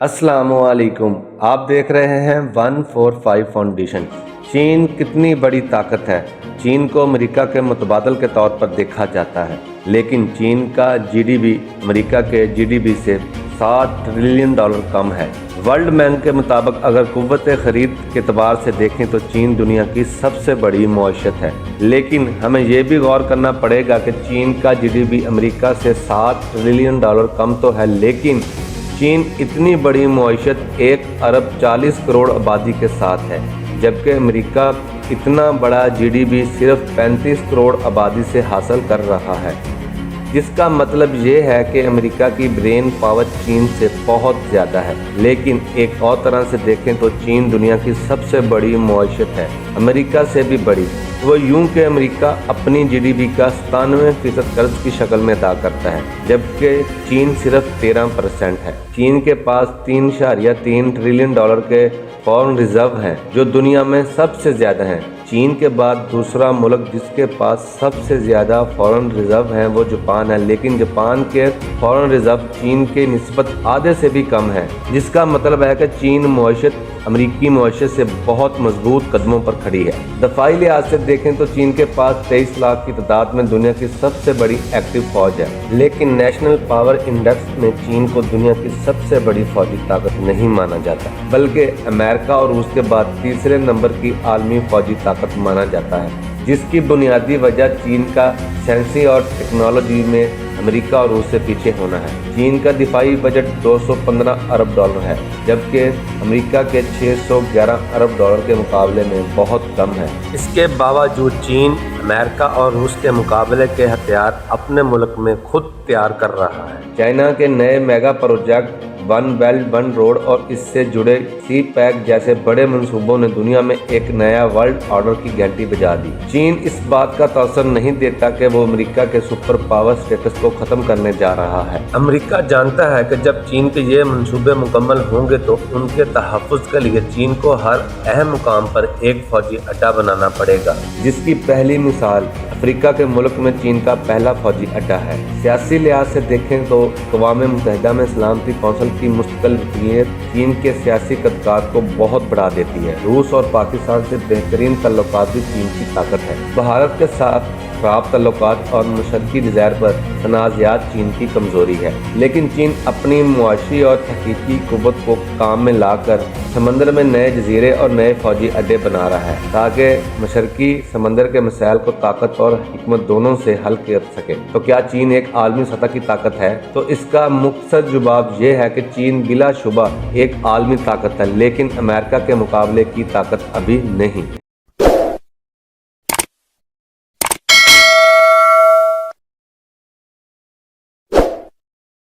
अस्सलाम वालेकुम। आप देख रहे हैं 145 फाउंडेशन। चीन कितनी बड़ी ताकत है। चीन को अमेरिका के मुतबादल के तौर पर देखा जाता है, लेकिन चीन का जीडीपी अमेरिका के जीडीपी से $60 ट्रिलियन कम है। वर्ल्ड बैंक के मुताबिक अगर कुव्वत खरीद के एतबार से देखें तो चीन दुनिया की सबसे बड़ी मईशत है, लेकिन हमें यह भी गौर करना पड़ेगा कि चीन का जीडीपी अमेरिका से $60 ट्रिलियन कम तो है, लेकिन चीन इतनी बड़ी मईशत 1 अरब 40 करोड़ आबादी के साथ है, जबकि अमेरिका इतना बड़ा जीडीपी सिर्फ 35 करोड़ आबादी से हासिल कर रहा है। जिसका मतलब ये है कि अमेरिका की ब्रेन पावर चीन से बहुत ज़्यादा है। लेकिन एक और तरह से देखें तो चीन दुनिया की सबसे बड़ी मईशत है, अमेरिका से भी बड़ी। वो यूं कि अमेरिका अपनी जीडीपी का 97% कर्ज की शक्ल में अदा करता है, जबकि चीन सिर्फ 13% है। चीन के पास $3.3 ट्रिलियन के फॉरेन रिजर्व हैं, जो दुनिया में सबसे ज़्यादा हैं। चीन के बाद दूसरा मुल्क जिसके पास सबसे ज़्यादा फॉरेन रिजर्व हैं वो जापान है, लेकिन जापान के फॉरेन रिजर्व चीन के निस्बत आधे से भी कम है। जिसका मतलब है कि चीन मईशत अमेरिकी मईशत से बहुत मजबूत कदमों पर खड़ी है। दफाई लिहाज से देखें तो चीन के पास 23 लाख की तादाद में दुनिया की सबसे बड़ी एक्टिव फौज है, लेकिन नेशनल पावर इंडेक्स में चीन को दुनिया की सबसे बड़ी फौजी ताकत नहीं माना जाता, बल्कि अमेरिका और रूस के बाद तीसरे नंबर की आलमी फौजी ताकत माना जाता है। जिसकी बुनियादी वजह चीन का साइंसी और टेक्नोलॉजी में अमेरिका और रूस से पीछे होना है। चीन का दिफाई बजट $215 अरब है, जबकि अमेरिका के $611 अरब के मुकाबले में बहुत कम है। इसके बावजूद चीन अमेरिका और रूस के मुकाबले के हथियार अपने मुल्क में खुद तैयार कर रहा है। चाइना के नए mega project one belt one road और इससे जुड़े सी पैक जैसे बड़े मंसूबों ने दुनिया में एक नया वर्ल्ड ऑर्डर की घंटी बजा दी। चीन इस बात का तअस्सुर नहीं देता कि वो अमेरिका के सुपर पावर स्टेटस को खत्म करने जा रहा है। अमेरिका जानता है कि जब चीन के ये मंसूबे मुकम्मल होंगे तो उनके तहफ़्फ़ुज़ के लिए चीन को हर अहम मुकाम पर एक फौजी अड्डा बनाना पड़ेगा, जिसकी पहली मिसाल अफ्रीका के मुल्क में चीन का पहला फौजी अड्डा है। सियासी लिहाज से देखें तो अक़वाम मुत्तहिदा में सलामती कौंसिल की मुस्तकिल रुकनीत चीन के सियासी कदकात को बहुत बढ़ा देती है। रूस और पाकिस्तान से बेहतरीन तल्लुकात भी चीन की ताकत है। भारत के साथ खराब तल्लुकात और मशरकी डिज़ायर पर तनाज़ात चीन की कमज़ोरी है, लेकिन चीन अपनी मुआशी और तहकीकी कुव्वत को काम में लाकर समंदर में नए जजीरे और नए फौजी अड्डे बना रहा है, ताकि मशरकी समंदर के मसाइल को ताकत और हिकमत दोनों से हल कर सके। तो क्या चीन एक आलमी सतह की ताकत है? तो इसका मुख्तर जवाब ये है कि चीन बिलाशुबा एक आलमी ताकत है, लेकिन अमेरिका के मुकाबले की ताकत अभी नहीं।